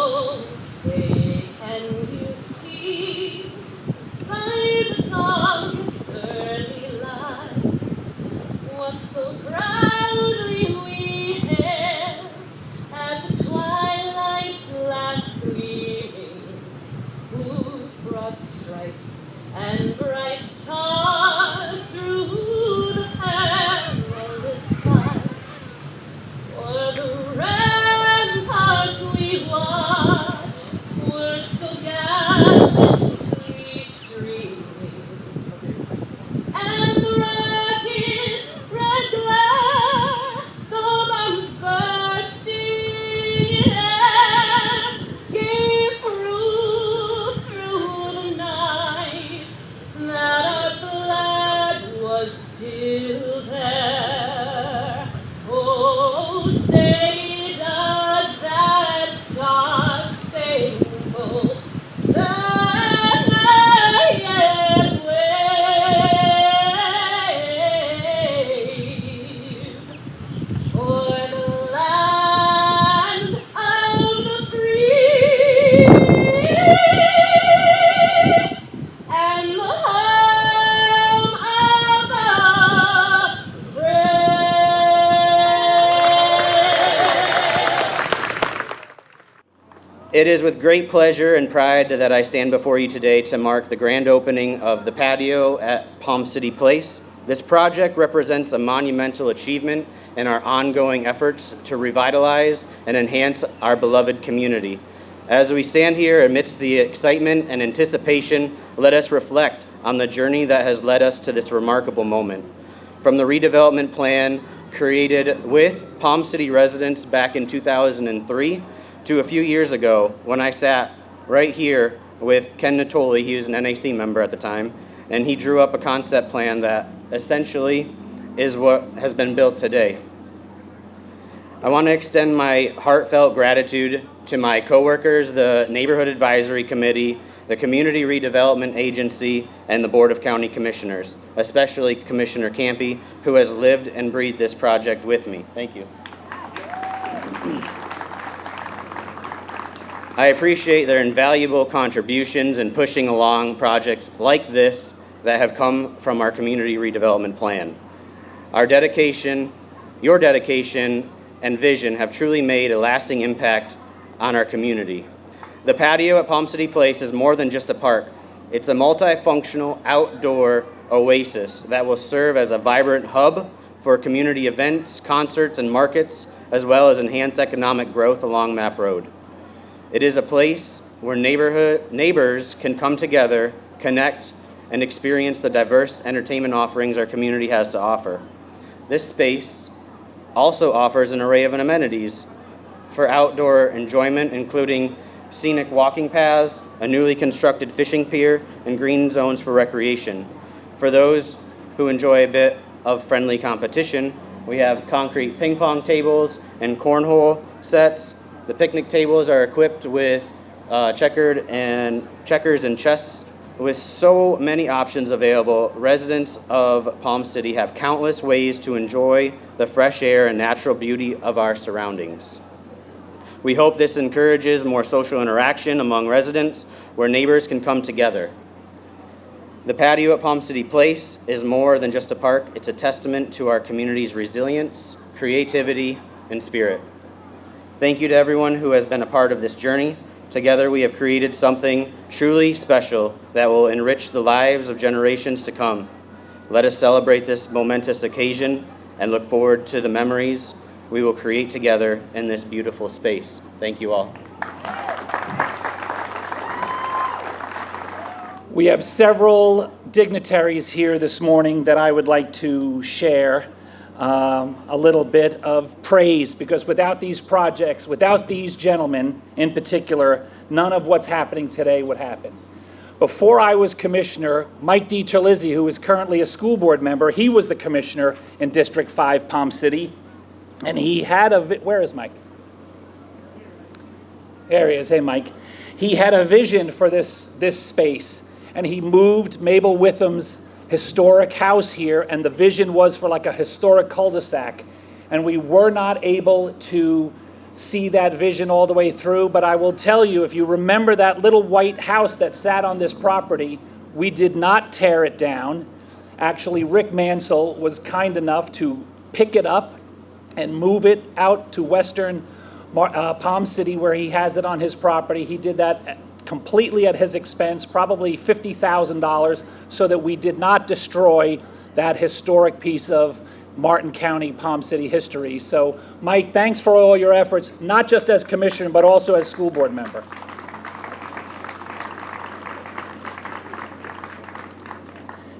Oh, say, can you see by the dawn's early light what so proudly we hailed at the twilight's last gleaming, whose broad stripes and bright stars through the perilous fight, for the ramparts we watched were so gallantly streaming, and the ragged red glare, the bombs bursting in air, gave proof through the night that our flag was still there. Oh, say does that star-spangled banner yet wave o'er the land of the free and the home of the brave? It is with great pleasure and pride that I stand before you today to mark the grand opening of the patio at Palm City Place. This project represents a monumental achievement in our ongoing efforts to revitalize and enhance our beloved community. As we stand here amidst the excitement and anticipation, let us reflect on the journey that has led us to this remarkable moment. From the redevelopment plan created with Palm City residents back in 2003 to a few years ago when I sat right here with Ken Natoli, he was an NAC member at the time, and he drew up a concept plan that essentially is what has been built today. I want to extend my heartfelt gratitude to my coworkers, the Neighborhood Advisory Committee, the Community Redevelopment Agency, and the Board of County Commissioners, especially Commissioner Ciampi, who has lived and breathed this project with me. Thank you. I appreciate their invaluable contributions in pushing along projects like this that have come from our community redevelopment plan. Your dedication and vision have truly made a lasting impact on our community. The patio at Palm City Place is more than just a park. It's a multifunctional outdoor oasis that will serve as a vibrant hub for community events, concerts, and markets, as well as enhance economic growth along Map Road. It is a place where neighbors can come together, connect, and experience the diverse entertainment offerings our community has to offer. This space also offers an array of amenities for outdoor enjoyment, including scenic walking paths, a newly constructed fishing pier, and green zones for recreation. For those who enjoy a bit of friendly competition, we have concrete ping pong tables and cornhole sets. The picnic tables are equipped with checkers and chess. With so many options available, residents of Palm City have countless ways to enjoy the fresh air and natural beauty of our surroundings. We hope this encourages more social interaction among residents where neighbors can come together. The patio at Palm City Place is more than just a park. It's a testament to our community's resilience, creativity, and spirit. Thank you to everyone who has been a part of this journey. Together we have created something truly special that will enrich the lives of generations to come. Let us celebrate this momentous occasion and look forward to the memories we will create together in this beautiful space. Thank you all. We have several dignitaries here this morning that I would like to share a little bit of praise, because without these projects, without these gentlemen in particular, none of what's happening today would happen. Before I was commissioner, Mike DiCerlizzi, who is currently a school board member, he was the commissioner in District 5 Palm City, and he had where is Mike? There he is. Hey, Mike. He had a vision for this space, and he moved Mabel Witham's historic house here, and the vision was for like a historic cul-de-sac, and we were not able to see that vision all the way through, but I will tell you, if you remember that little white house that sat on this property, we did not tear it down. Actually, Rick Mansell was kind enough to pick it up and move it out to western Palm City, where he has it on his property. He did that completely at his expense, probably $50,000, so that we did not destroy that historic piece of Martin County, Palm City history. So, Mike, thanks for all your efforts, not just as commissioner, but also as school board member.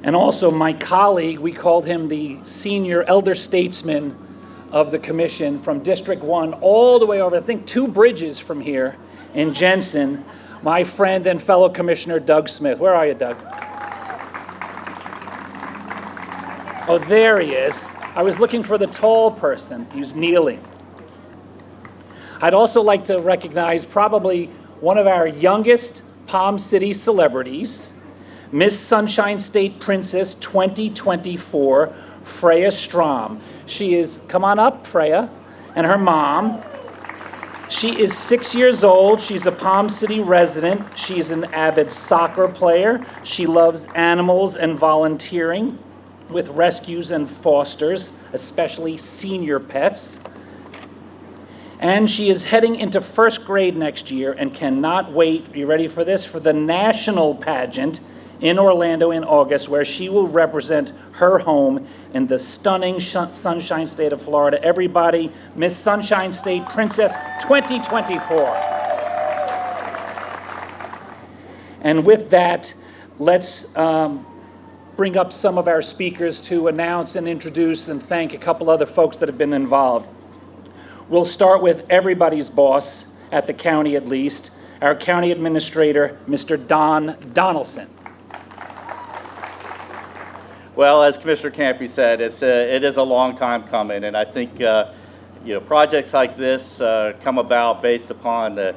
And also my colleague, we called him the senior elder statesman of the commission from District 1 all the way over, I think 2 bridges from here in Jensen, my friend and fellow commissioner, Doug Smith. Where are you, Doug? Oh, there he is. I was looking for the tall person. He was kneeling. I'd also like to recognize probably one of our youngest Palm City celebrities, Miss Sunshine State Princess 2024, Freya Strom. She is, come on up, Freya, and her mom. She is 6 years old. She's a Palm City resident. She's an avid soccer player. She loves animals and volunteering with rescues and fosters, especially senior pets. And she is heading into first grade next year and cannot wait, are you ready for this, for the national pageant in Orlando in August, where she will represent her home in the stunning Sunshine State of Florida. Everybody, Miss Sunshine State Princess 2024. And with that, let's bring up some of our speakers to announce and introduce and thank a couple other folks that have been involved. We'll start with everybody's boss, at the county at least, our county administrator, Mr. Donaldson. Well, as Commissioner Ciampi said, it is a long time coming, and I think projects like this come about based upon the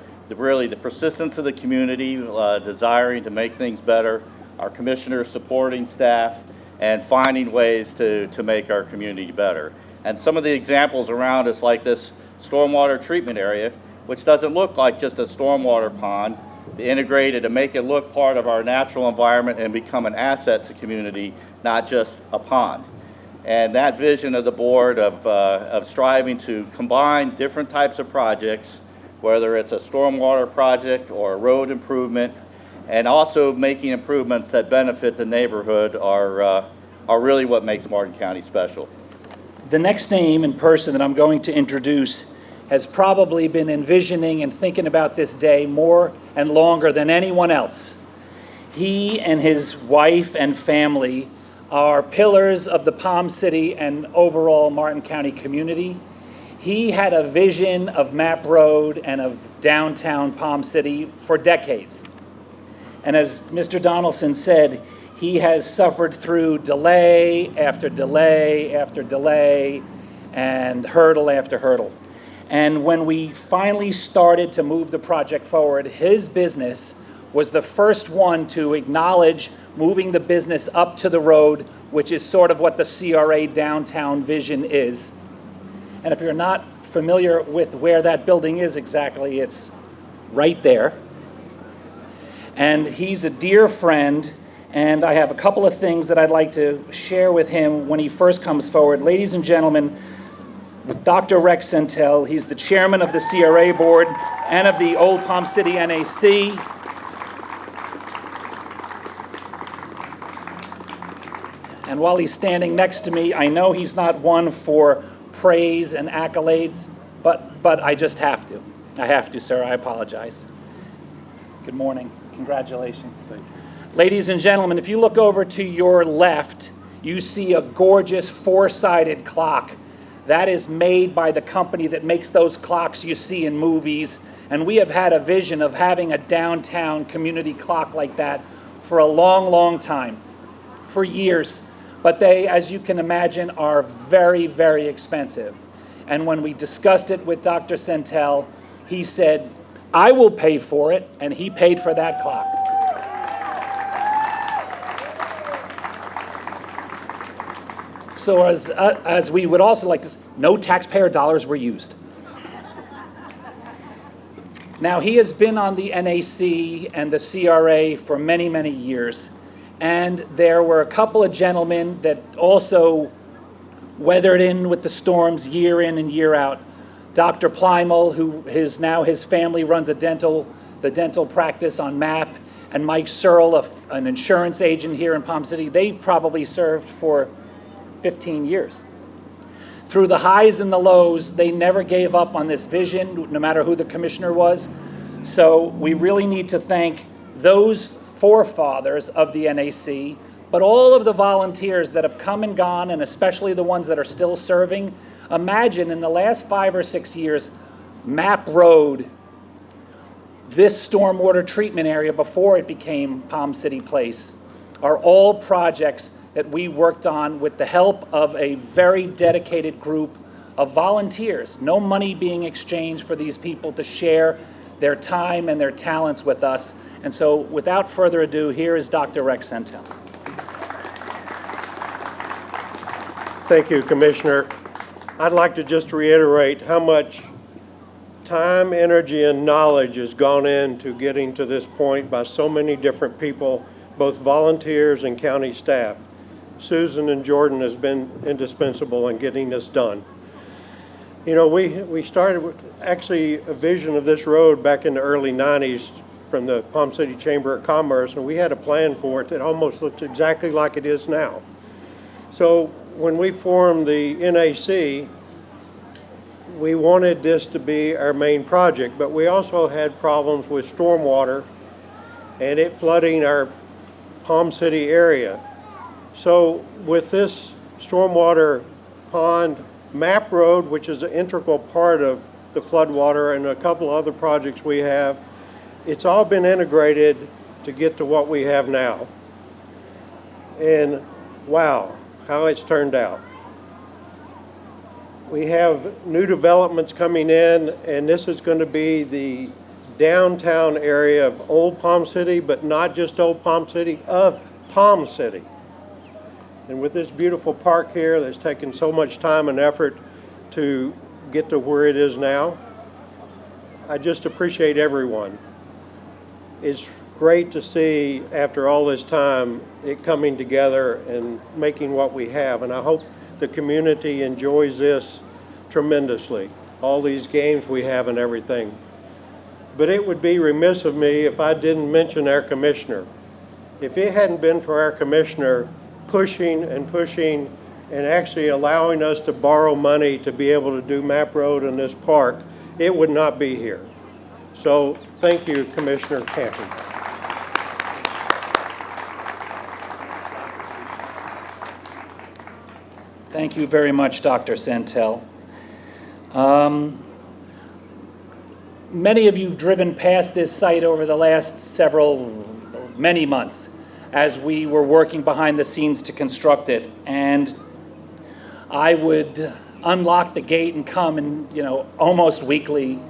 persistence of the community, desiring to make things better, our commissioners supporting staff, and finding ways to make our community better. And some of the examples around us, like this stormwater treatment area, which doesn't look like just a stormwater pond, integrated to make it look part of our natural environment and become an asset to community, not just a pond. And that vision of the board of striving to combine different types of projects, whether it's a stormwater project or a road improvement, and also making improvements that benefit the neighborhood are really what makes Martin County special. The next name and person that I'm going to introduce has probably been envisioning and thinking about this day more and longer than anyone else. He and his wife and family are pillars of the Palm City and overall Martin County community. He had a vision of Map Road and of downtown Palm City for decades. And as Mr. Donaldson said, he has suffered through delay after delay after delay and hurdle after hurdle. And when we finally started to move the project forward, his business was the first one to acknowledge moving the business up to the road, which is sort of what the CRA downtown vision is. And if you're not familiar with where that building is exactly, it's right there. And he's a dear friend, and I have a couple of things that I'd like to share with him when he first comes forward. Ladies and gentlemen, with Dr. Rex Sentell. He's the chairman of the CRA board and of the Old Palm City NAC. And while he's standing next to me, I know he's not one for praise and accolades, but I just have to. I have to, sir. I apologize. Good morning. Congratulations. Ladies and gentlemen, if you look over to your left, you see a gorgeous four-sided clock. That is made by the company that makes those clocks you see in movies. And we have had a vision of having a downtown community clock like that for a long, long time, for years. But they, as you can imagine, are very, very expensive. And when we discussed it with Dr. Sentell, he said, I will pay for it, and he paid for that clock. So as we would also like to say, no taxpayer dollars were used. Now, he has been on the NAC and the CRA for many, many years. And there were a couple of gentlemen that also weathered in with the storms year in and year out. Dr. Plymel, who now his family runs the dental practice on MAP, and Mike Searle, an insurance agent here in Palm City. They've probably served for 15 years. Through the highs and the lows, they never gave up on this vision, no matter who the commissioner was. So we really need to thank those forefathers of the NAC, but all of the volunteers that have come and gone, and especially the ones that are still serving. Imagine in the last 5 or 6 years, Map Road, this stormwater treatment area before it became Palm City Place, are all projects that we worked on with the help of a very dedicated group of volunteers. No money being exchanged for these people to share their time and their talents with us. And so without further ado, here is Dr. Rex Sentell. Thank you, Commissioner. I'd like to just reiterate how much time, energy, and knowledge has gone into getting to this point by so many different people, both volunteers and county staff. Susan and Jordan has been indispensable in getting this done. You know, we started with actually a vision of this road back in the early 90s from the Palm City Chamber of Commerce, and we had a plan for it that almost looked exactly like it is now. So when we formed the NAC, we wanted this to be our main project, but we also had problems with stormwater and it flooding our Palm City area. So with this stormwater pond, Map Road, which is an integral part of the floodwater, and a couple other projects we have, it's all been integrated to get to what we have now. And wow, how it's turned out. We have new developments coming in, and this is going to be the downtown area of Old Palm City, but not just Old Palm City, of Palm City. And with this beautiful park here that's taken so much time and effort to get to where it is now, I just appreciate everyone. It's great to see, after all this time, it coming together and making what we have. And I hope the community enjoys this tremendously, all these games we have and everything. But it would be remiss of me if I didn't mention our commissioner. If it hadn't been for our commissioner pushing and actually allowing us to borrow money to be able to do Map Road in this park, it would not be here. So thank you, Commissioner Ciampi. Thank you very much, Dr. Sentell. Many of you have driven past this site over the last many months as we were working behind the scenes to construct it. And I would unlock the gate and come, and almost weekly,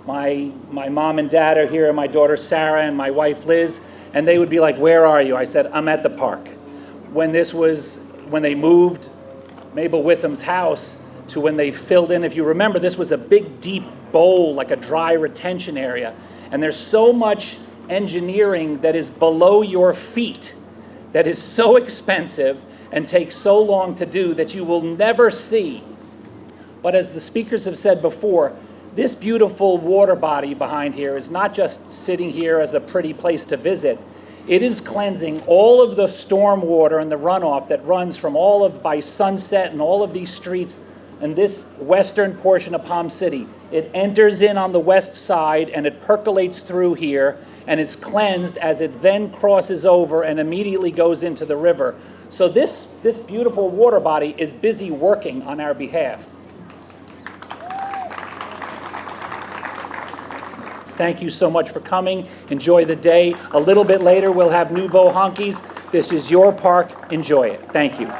my mom and dad are here, and my daughter Sarah and my wife Liz, and they would be like, "Where are you?" I said, "I'm at the park." When they moved Mabel Witham's house to when they filled in, if you remember, this was a big deep bowl, like a dry retention area. And there's so much engineering that is below your feet that is so expensive and takes so long to do that you will never see. But as the speakers have said before, this beautiful water body behind here is not just sitting here as a pretty place to visit. It is cleansing all of the storm water and the runoff that runs from by Sunset and all of these streets in this western portion of Palm City. It enters in on the west side and it percolates through here and is cleansed as it then crosses over and immediately goes into the river. So this beautiful water body is busy working on our behalf. Thank you so much for coming. Enjoy the day. A little bit later, we'll have Nouveau Honkies. This is your park. Enjoy it. Thank you.